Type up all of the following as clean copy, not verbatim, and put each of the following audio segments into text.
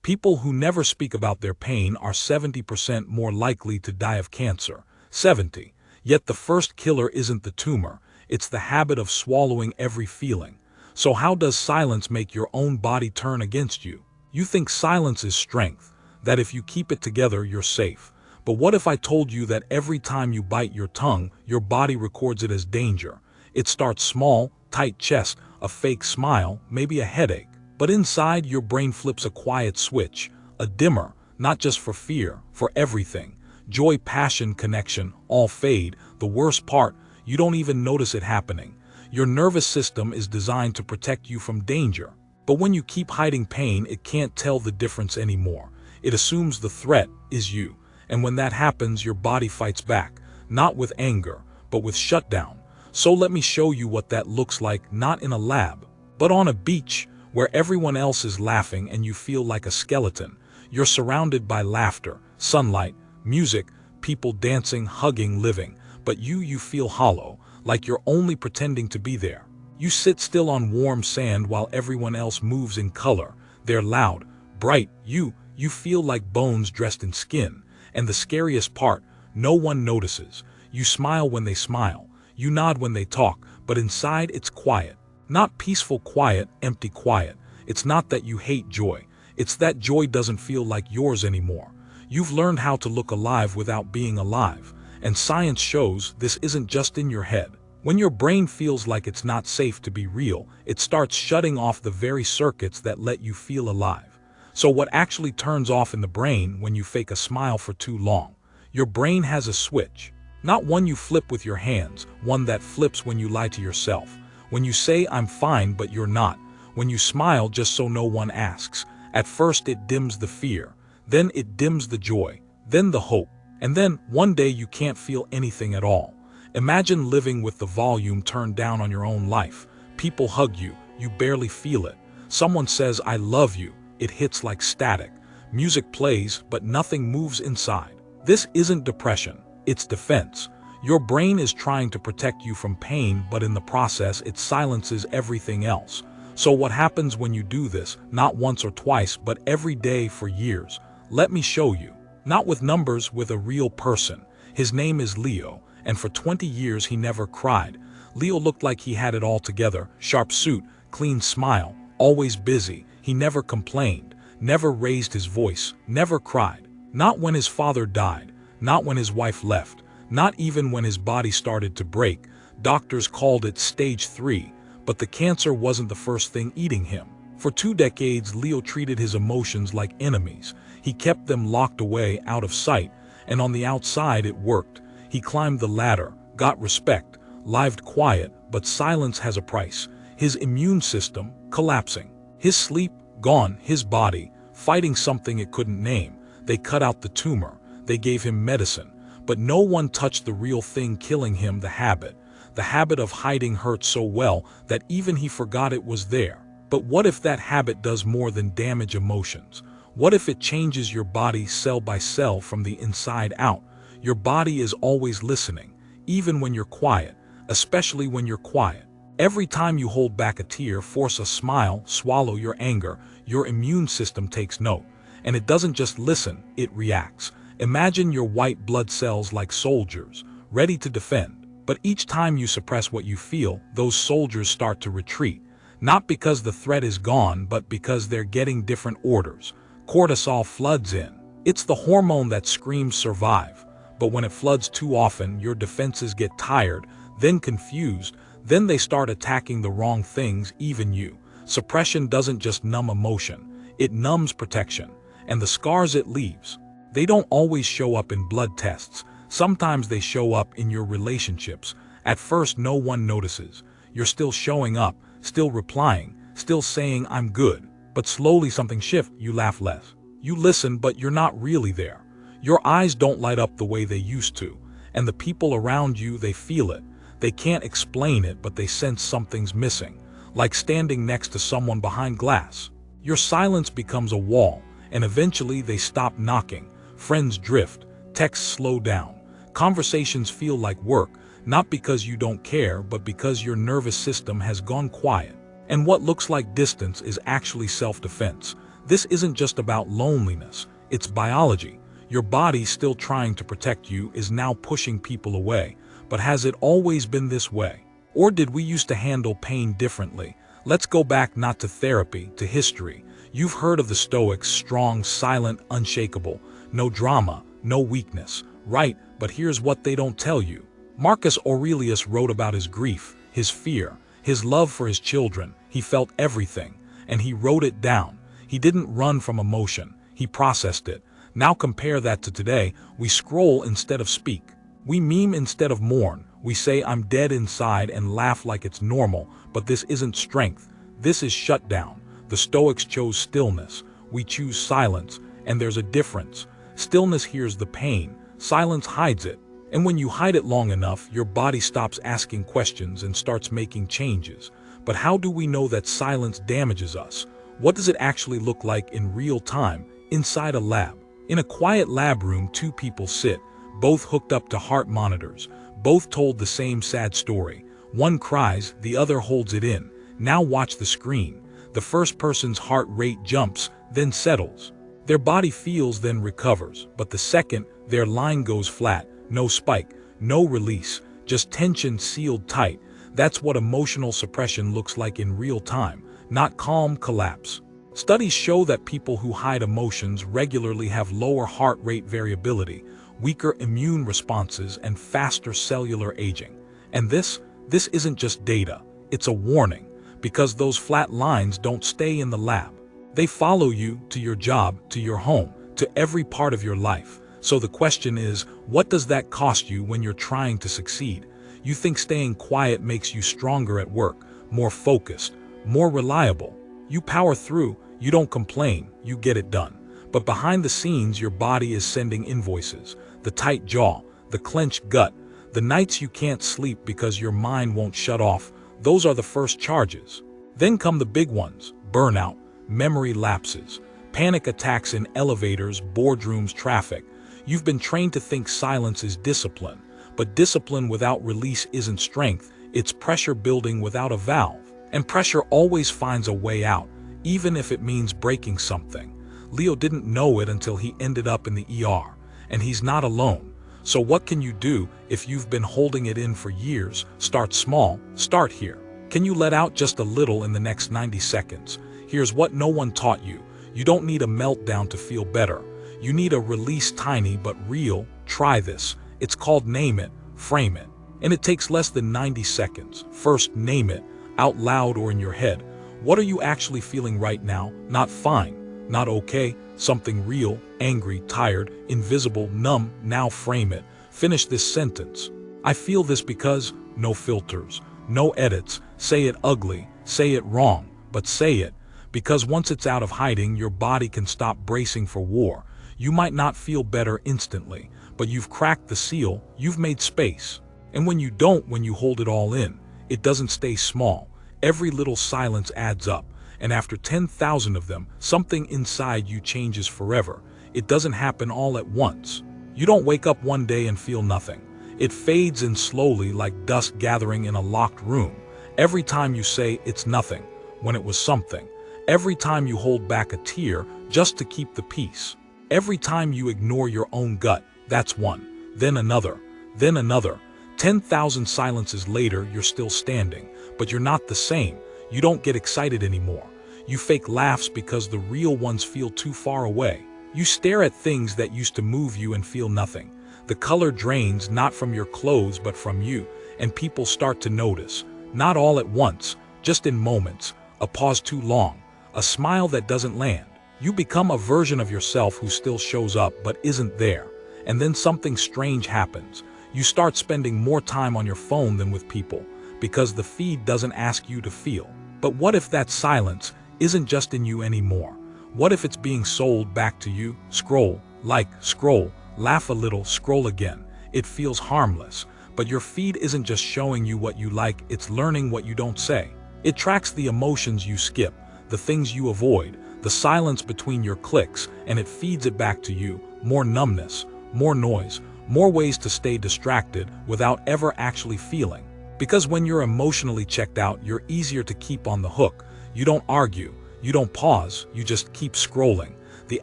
People who never speak about their pain are 70% more likely to die of cancer. 70. Yet the first killer isn't the tumor, it's the habit of swallowing every feeling. So how does silence make your own body turn against you? You think silence is strength, that if you keep it together you're safe. But what if I told you that every time you bite your tongue, your body records it as danger? It starts small, tight chest, a fake smile, maybe a headache. But inside your brain flips a quiet switch, a dimmer, not just for fear, for everything. Joy, passion, connection, all fade. The worst part, you don't even notice it happening. Your nervous system is designed to protect you from danger. But when you keep hiding pain, it can't tell the difference anymore. It assumes the threat is you. And when that happens, your body fights back, not with anger, but with shutdown. So let me show you what that looks like, not in a lab, but on a beach, where everyone else is laughing and you feel like a skeleton. You're surrounded by laughter, sunlight, music, people dancing, hugging, living. But you feel hollow, like you're only pretending to be there. You sit still on warm sand while everyone else moves in color. They're loud, bright. You feel like bones dressed in skin. And the scariest part, no one notices. You smile when they smile. You nod when they talk, but inside it's quiet. Not peaceful quiet, empty quiet. It's not that you hate joy. It's that joy doesn't feel like yours anymore. You've learned how to look alive without being alive. And science shows this isn't just in your head. When your brain feels like it's not safe to be real, it starts shutting off the very circuits that let you feel alive. So what actually turns off in the brain when you fake a smile for too long? Your brain has a switch. Not one you flip with your hands, one that flips when you lie to yourself. When you say, I'm fine, but you're not. When you smile just so no one asks. At first it dims the fear. Then it dims the joy. Then the hope. And then, one day you can't feel anything at all. Imagine living with the volume turned down on your own life. People hug you. You barely feel it. Someone says, I love you. It hits like static. Music plays, but nothing moves inside. This isn't depression. It's defense. Your brain is trying to protect you from pain, but in the process, it silences everything else. So what happens when you do this, not once or twice, but every day for years? Let me show you. Not with numbers, with a real person. His name is Leo, and for 20 years he never cried. Leo looked like he had it all together. Sharp suit, clean smile, always busy. He never complained, never raised his voice, never cried. Not when his father died, not when his wife left, not even when his body started to break. Doctors called it stage 3, but the cancer wasn't the first thing eating him. For 2 decades, Leo treated his emotions like enemies. He kept them locked away, out of sight, and on the outside it worked. He climbed the ladder, got respect, lived quiet, but silence has a price. His immune system collapsing. His sleep gone, his body fighting something it couldn't name. They cut out the tumor, they gave him medicine, but no one touched the real thing killing him, the habit. The habit of hiding hurt so well that even he forgot it was there. But what if that habit does more than damage emotions? What if it changes your body cell by cell from the inside out? Your body is always listening, even when you're quiet, especially when you're quiet. Every time you hold back a tear, force a smile, swallow your anger, your immune system takes note. And it doesn't just listen, it reacts. Imagine your white blood cells like soldiers, ready to defend. But each time you suppress what you feel, those soldiers start to retreat. Not because the threat is gone, but because they're getting different orders. Cortisol floods in. It's the hormone that screams survive. But when it floods too often, your defenses get tired, then confused, then they start attacking the wrong things, even you. Suppression doesn't just numb emotion, it numbs protection. And the scars it leaves, they don't always show up in blood tests. Sometimes they show up in your relationships. At first no one notices. You're still showing up, still replying, still saying I'm good. But slowly something shifts. You laugh less. You listen, but you're not really there. Your eyes don't light up the way they used to. And the people around you, they feel it. They can't explain it, but they sense something's missing. Like standing next to someone behind glass. Your silence becomes a wall, and eventually they stop knocking. Friends drift, texts slow down. Conversations feel like work, not because you don't care, but because your nervous system has gone quiet. And what looks like distance is actually self-defense. This isn't just about loneliness, it's biology. Your body, still trying to protect you, is now pushing people away. But has it always been this way? Or did we used to handle pain differently? Let's go back not to therapy, to history. You've heard of the Stoics: strong, silent, unshakable, no drama, no weakness. Right, but here's what they don't tell you. Marcus Aurelius wrote about his grief, his fear, his love for his children. He felt everything, and he wrote it down. He didn't run from emotion, he processed it. Now compare that to today. We scroll instead of speak. We meme instead of mourn. We say I'm dead inside and laugh like it's normal, but this isn't strength. This is shutdown. The Stoics chose stillness. We choose silence, and there's a difference. Stillness hears the pain, silence hides it. And when you hide it long enough, your body stops asking questions and starts making changes. But how do we know that silence damages us? What does it actually look like in real time, inside a lab? In a quiet lab room, two people sit, both hooked up to heart monitors, both told the same sad story. One cries, the other holds it in. Now watch the screen. The first person's heart rate jumps, then settles. Their body feels, then recovers. But the second, their line goes flat. No spike, no release, just tension sealed tight. That's what emotional suppression looks like in real time, not calm collapse. Studies show that people who hide emotions regularly have lower heart rate variability, weaker immune responses, and faster cellular aging. And this isn't just data, it's a warning, because those flat lines don't stay in the lab. They follow you to your job, to your home, to every part of your life. So the question is, what does that cost you when you're trying to succeed? You think staying quiet makes you stronger at work, more focused, more reliable. You power through, you don't complain, you get it done. But behind the scenes, your body is sending invoices. The tight jaw, the clenched gut, the nights you can't sleep because your mind won't shut off. Those are the first charges. Then come the big ones: burnout, memory lapses, panic attacks in elevators, boardrooms, traffic. You've been trained to think silence is discipline, but discipline without release isn't strength, it's pressure building without a valve. And pressure always finds a way out, even if it means breaking something. Leo didn't know it until he ended up in the ER, and he's not alone. So what can you do if you've been holding it in for years? Start small, start here. Can you let out just a little in the next 90 seconds? Here's what no one taught you. You don't need a meltdown to feel better. You need a release, tiny but real. Try this. It's called name it, frame it. And it takes less than 90 seconds. First, name it, out loud or in your head. What are you actually feeling right now? Not fine, not okay, something real, angry, tired, invisible, numb. Now frame it. Finish this sentence. I feel this because, no filters, no edits. Say it ugly, say it wrong, but say it. Because once it's out of hiding, your body can stop bracing for war. You might not feel better instantly, but you've cracked the seal, you've made space. And when you don't, when you hold it all in, it doesn't stay small. Every little silence adds up, and after 10,000 of them, something inside you changes forever. It doesn't happen all at once. You don't wake up one day and feel nothing. It fades in slowly, like dust gathering in a locked room. Every time you say it's nothing, when it was something. Every time you hold back a tear just to keep the peace. Every time you ignore your own gut, that's one. Then another. Then another. 10,000 silences later, you're still standing, but you're not the same. You don't get excited anymore. You fake laughs because the real ones feel too far away. You stare at things that used to move you and feel nothing. The color drains, not from your clothes but from you, and people start to notice. Not all at once, just in moments. A pause too long. A smile that doesn't land. You become a version of yourself who still shows up but isn't there. And then something strange happens. You start spending more time on your phone than with people, because the feed doesn't ask you to feel. But what if that silence isn't just in you anymore? What if it's being sold back to you? Scroll, like, scroll, laugh a little, scroll again. It feels harmless, but your feed isn't just showing you what you like, it's learning what you don't say. It tracks the emotions you skip, the things you avoid, the silence between your clicks, and it feeds it back to you. More numbness, more noise, more ways to stay distracted without ever actually feeling. Because when you're emotionally checked out, you're easier to keep on the hook. You don't argue, You don't pause, you just keep scrolling. The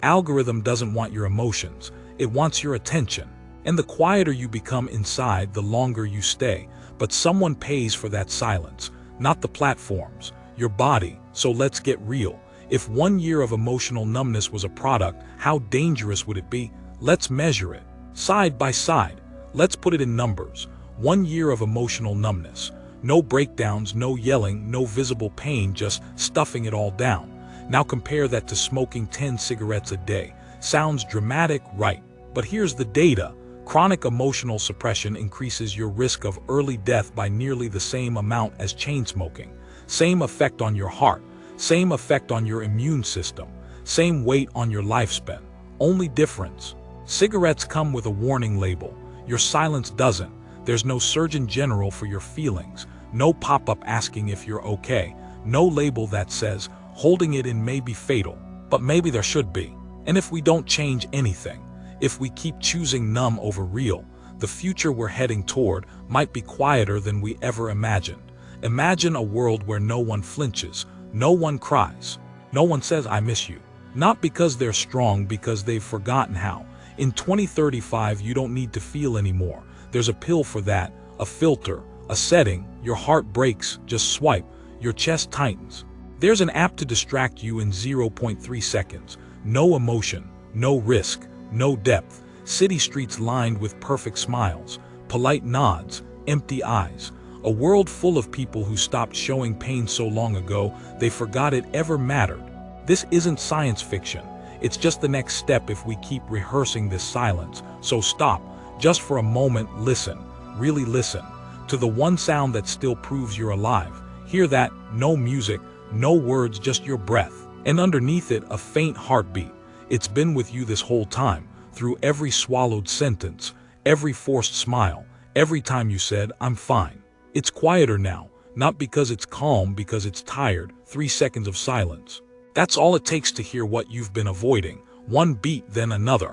algorithm doesn't want your emotions, it wants your attention. And the quieter you become inside, the longer you stay. But someone pays for that silence, not the platforms, your body. So let's get real. If 1 year of emotional numbness was a product, how dangerous would it be? Let's measure it. Side by side. Let's put it in numbers. 1 year of emotional numbness. No breakdowns, no yelling, no visible pain, just stuffing it all down. Now compare that to smoking 10 cigarettes a day. Sounds dramatic, right? But here's the data. Chronic emotional suppression increases your risk of early death by nearly the same amount as chain smoking. Same effect on your heart, same effect on your immune system, same weight on your lifespan. Only difference: cigarettes come with a warning label. Your silence doesn't. There's no Surgeon General for your feelings, no pop-up asking if you're okay, no label that says holding it in may be fatal, but maybe there should be. And if we don't change anything, if we keep choosing numb over real, the future we're heading toward might be quieter than we ever imagined. Imagine a world where no one flinches, no one cries, no one says I miss you. Not because they're strong, because they've forgotten how. In 2035 you don't need to feel anymore. There's a pill for that, a filter, a setting. Your heart breaks, just swipe, your chest tightens. There's an app to distract you in 0.3 seconds. No emotion, no risk, no depth. City streets lined with perfect smiles, polite nods, empty eyes. A world full of people who stopped showing pain so long ago they forgot it ever mattered. This isn't science fiction. It's just the next step if we keep rehearsing this silence. So stop, just for a moment, listen, really listen, to the one sound that still proves you're alive. Hear that? No music, no words, just your breath. And underneath it, a faint heartbeat. It's been with you this whole time, through every swallowed sentence, every forced smile, every time you said, I'm fine. It's quieter now, not because it's calm, because it's tired. 3 seconds of silence. That's all it takes to hear what you've been avoiding. One beat, then another.